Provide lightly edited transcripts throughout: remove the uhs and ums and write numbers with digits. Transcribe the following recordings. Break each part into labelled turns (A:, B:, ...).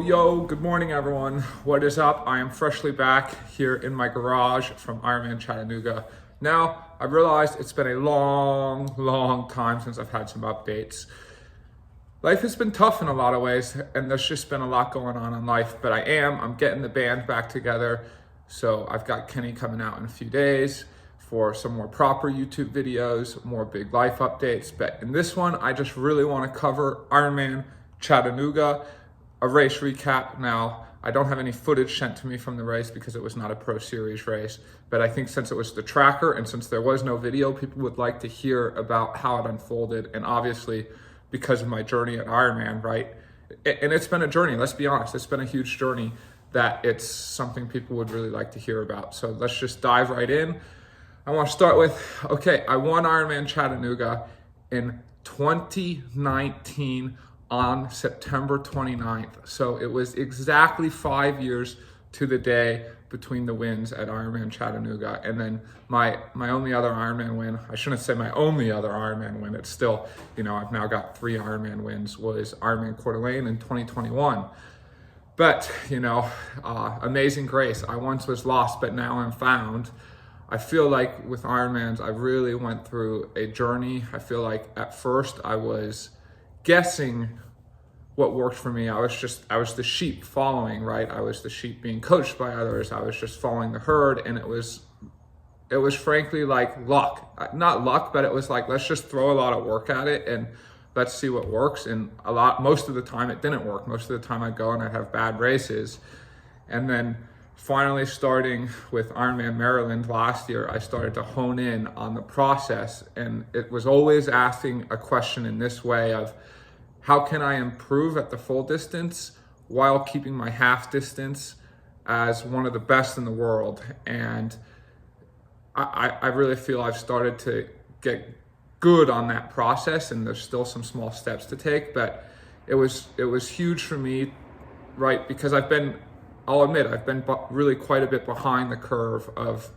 A: Yo, good morning everyone. What is up? I am freshly back here in my garage from Ironman Chattanooga. Now, I realized it's been a long time since I've had some updates. Life has been tough in a lot of ways, and there's just been a lot going on in life, but I'm getting the band back together. So I've got Kenny coming out in a few days for some more proper YouTube videos, more big life updates. But in this one, I just really want to cover Ironman Chattanooga, a race recap. Now, I don't have any footage sent to me from the race because it was not a Pro Series race, but I think since it was the tracker and since there was no video, people would like to hear about how it unfolded, and obviously because of my journey at Ironman, right? And it's been a journey, let's be honest, it's been a huge journey that it's something people would really like to hear about. So let's just dive right in. I want to start with, okay, I won Ironman Chattanooga in 2019 on September 29th. So it was exactly 5 years to the day between the wins at Ironman Chattanooga. And then my only other Ironman win, I shouldn't say my only other Ironman win, it's still, I've now got 3 Ironman wins, was Ironman Coeur d'Alene in 2021. But, amazing grace. I once was lost, but now I'm found. I feel like with Ironmans, I really went through a journey. I feel like at first I was guessing what worked for me. I was the sheep following, right? I was the sheep being coached by others. I was just following the herd, and it was frankly like luck. Not luck, but it was like, let's just throw a lot of work at it and let's see what works. And most of the time it didn't work. Most of the time I'd go and I'd have bad races. And then finally, starting with Ironman Maryland last year, I started to hone in on the process, and it was always asking a question in this way of, how can I improve at the full distance while keeping my half distance as one of the best in the world? And I really feel I've started to get good on that process, and there's still some small steps to take, but it was huge for me, right? Because I'll admit, I've been really quite a bit behind the curve of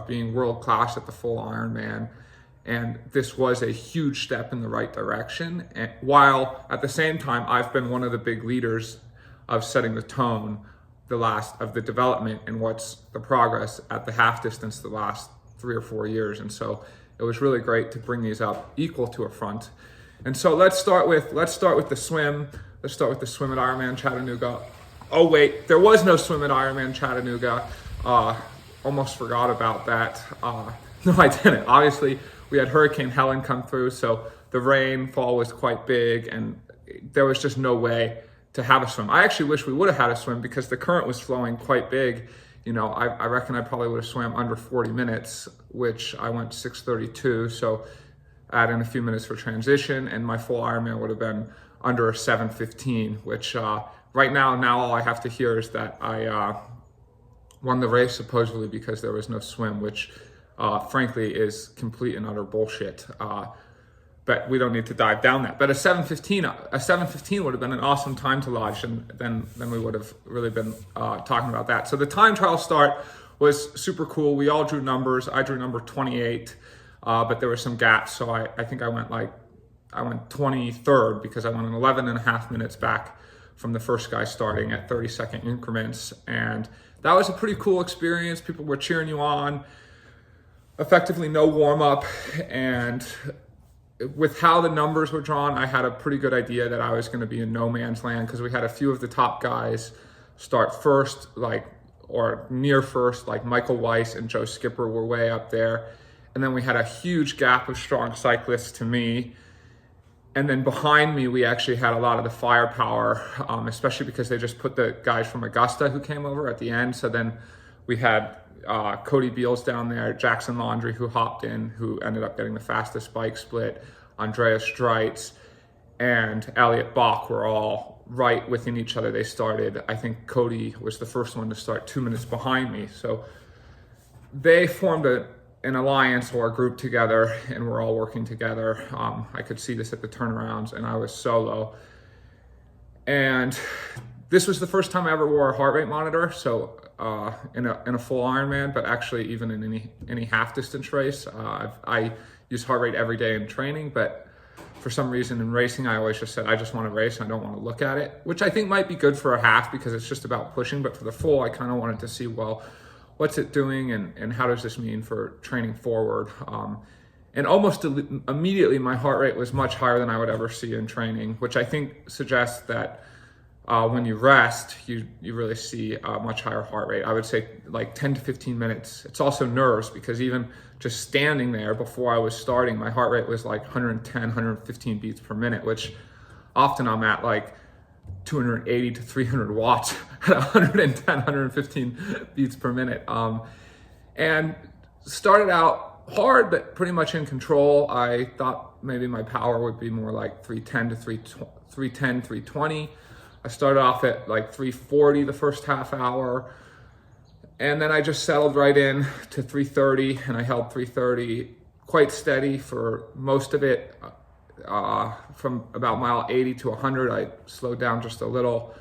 A: being world-class at the full Ironman. And this was a huge step in the right direction. And while at the same time, I've been one of the big leaders of setting the tone of the development and what's the progress at the half distance the last 3 or 4 years. And so it was really great to bring these up equal to a front. And so let's start with the swim. Let's start with the swim at Ironman Chattanooga. Oh wait, there was no swim at Ironman Chattanooga. Almost forgot about that. No, I didn't. Obviously, we had Hurricane Helen come through, so the rainfall was quite big, and there was just no way to have a swim. I actually wish we would have had a swim because the current was flowing quite big. I reckon I probably would have swam under 40 minutes, which I went 6:32, so add in a few minutes for transition, and my full Ironman would have been under 7:15, which right now all I have to hear is that I won the race supposedly because there was no swim, which frankly is complete and utter bullshit. But we don't need to dive down that. But a 7:15 would have been an awesome time to lodge, and then we would have really been talking about that. So the time trial start was super cool. We all drew numbers. I drew number 28, but there were some gaps. So I think I went 23rd because I went in 11 and a half minutes back from the first guy starting at 30-second increments. And that was a pretty cool experience. People were cheering you on. Effectively no warm-up, and with how the numbers were drawn, I had a pretty good idea that I was going to be in no man's land because we had a few of the top guys start first, or near first, like Michael Weiss and Joe Skipper were way up there. And then we had a huge gap of strong cyclists to me. And then behind me, we actually had a lot of the firepower, especially because they just put the guys from Augusta who came over at the end. So then we had Cody Beals down there, Jackson Laundrie who hopped in, who ended up getting the fastest bike split, Andreas Streitz, and Elliot Bach were all right within each other. They started, I think Cody was the first one to start 2 minutes behind me. So they formed an alliance or a group together, and we're all working together. I could see this at the turnarounds, and I was solo. And this was the first time I ever wore a heart rate monitor. So in a full Ironman, but actually even in any half distance race, I use heart rate every day in training. But for some reason in racing, I always just said, I just want to race and I don't want to look at it, which I think might be good for a half because it's just about pushing. But for the full, I kind of wanted to see, well, what's it doing and how does this mean for training forward? And almost immediately, my heart rate was much higher than I would ever see in training, which I think suggests that when you rest, you really see a much higher heart rate. I would say like 10 to 15 minutes. It's also nerves because even just standing there before I was starting, my heart rate was like 110, 115 beats per minute, which often I'm at like 280 to 300 watts at 110, 115 beats per minute. And started out hard, but pretty much in control. I thought maybe my power would be more like 310 to 310, 320. I started off at like 340 the first half hour, and then I just settled right in to 330, and I held 330 quite steady for most of it. From about mile 80 to 100, I slowed down just a little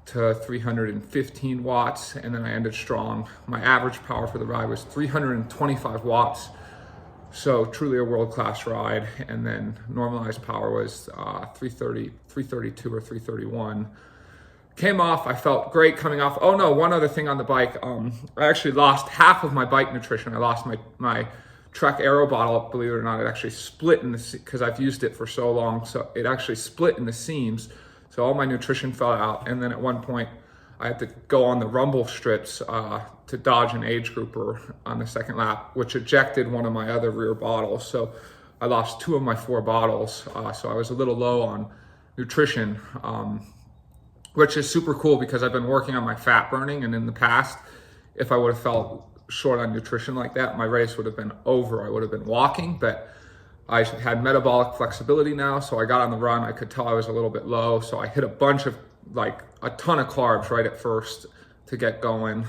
A: to 315 watts, and then I ended strong. My average power for the ride was 325 watts, so truly a world-class ride. And then normalized power was 330, 332 or 331. Came off, I felt great coming off. Oh no, one other thing on the bike. I actually lost half of my bike nutrition. I lost my Trek Aero bottle, believe it or not. It actually split in the, because I've used it for so long, so it actually split in the seams. So all my nutrition fell out. And then at one point, I had to go on the rumble strips to dodge an age grouper on the second lap, which ejected one of my other rear bottles. So I lost 2 of my 4 bottles. So I was a little low on nutrition, which is super cool because I've been working on my fat burning. And in the past, if I would have felt short on nutrition like that, my race would have been over. I would have been walking, but I had metabolic flexibility now. So I got on the run. I could tell I was a little bit low. So I hit a bunch of, like a ton of carbs right at first to get going,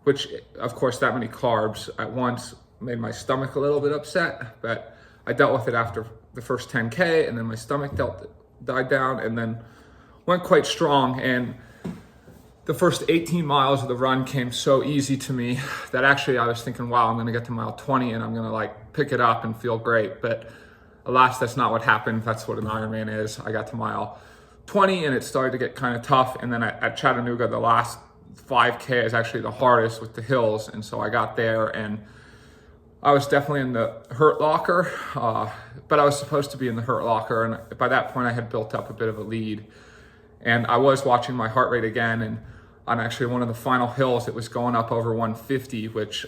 A: which of course that many carbs at once made my stomach a little bit upset, but I dealt with it after the first 10K, and then my stomach died down, and then went quite strong. And the first 18 miles of the run came so easy to me that actually I was thinking, wow, I'm gonna get to mile 20 and I'm gonna like pick it up and feel great. But alas, that's not what happened. That's what an Ironman is. I got to mile 20 and it started to get kind of tough. And then at Chattanooga, the last 5K is actually the hardest with the hills. And so I got there and I was definitely in the hurt locker, but I was supposed to be in the hurt locker. And by that point I had built up a bit of a lead. And I was watching my heart rate again, and on actually one of the final hills, it was going up over 150, which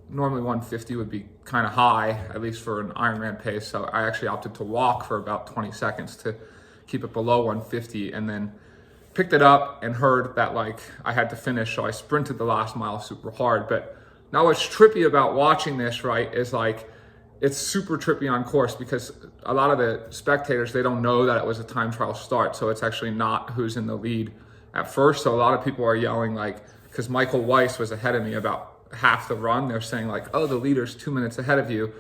A: normally 150 would be kind of high, at least for an Ironman pace. So I actually opted to walk for about 20 seconds to keep it below 150, and then picked it up and heard that like I had to finish. So I sprinted the last mile super hard. But now what's trippy about watching this, right, is like, it's super trippy on course because a lot of the spectators, they don't know that it was a time trial start. So it's actually not who's in the lead at first. So a lot of people are yelling like, because Michael Weiss was ahead of me about half the run, they're saying like, oh, the leader's 2 minutes ahead of you.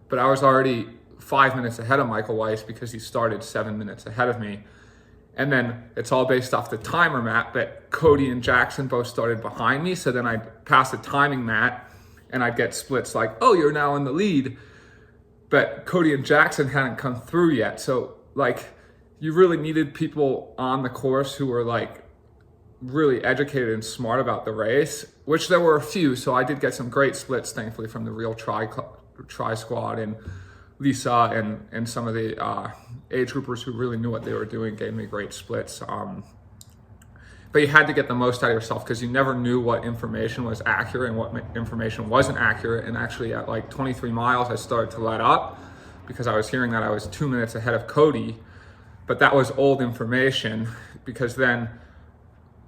A: But I was already 5 minutes ahead of Michael Weiss because he started 7 minutes ahead of me. And then it's all based off the timer mat, but Cody and Jackson both started behind me. So then I'd pass the timing mat and I'd get splits like, oh, you're now in the lead. But Cody and Jackson hadn't come through yet. So like you really needed people on the course who were like really educated and smart about the race, which there were a few. So I did get some great splits, thankfully, from the real Tri Squad, and Lisa and some of the age groupers who really knew what they were doing gave me great splits. But you had to get the most out of yourself because you never knew what information was accurate and what information wasn't accurate. And actually at like 23 miles, I started to let up because I was hearing that I was 2 minutes ahead of Cody, but that was old information because then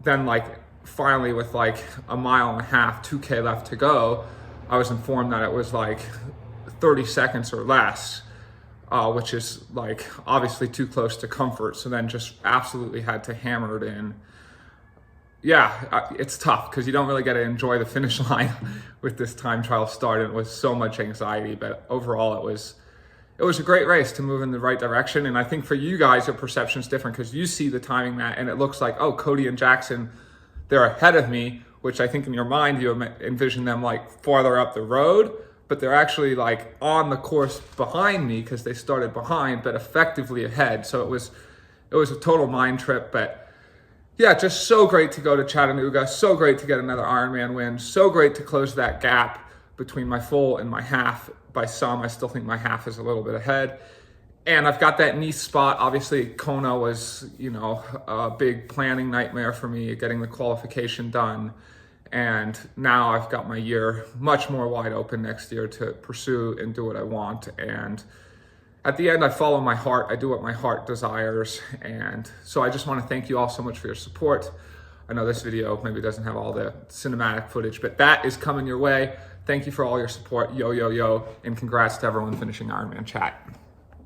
A: like finally with like a mile and a half, 2K left to go, I was informed that it was like 30 seconds or less, which is like obviously too close to comfort. So then just absolutely had to hammer it in. Yeah, it's tough because you don't really get to enjoy the finish line with this time trial start, and it was so much anxiety. But overall, it was a great race to move in the right direction. And I think for you guys, your perception is different because you see the timing mat and it looks like, oh, Cody and Jackson, they're ahead of me, which I think in your mind you envision them like farther up the road. but they're actually like on the course behind me because they started behind, but effectively ahead. So it was a total mind trip. But yeah, just so great to go to Chattanooga. So great to get another Ironman win. So great to close that gap between my full and my half. By some, I still think my half is a little bit ahead. And I've got that Nice spot. Obviously, Kona was, a big planning nightmare for me, getting the qualification done. And now I've got my year much more wide open next year to pursue and do what I want. And at the end, I follow my heart. I do what my heart desires. And so I just want to thank you all so much for your support. I know this video maybe doesn't have all the cinematic footage, but that is coming your way. Thank you for all your support. Yo, yo, yo. And congrats to everyone finishing Ironman Chat.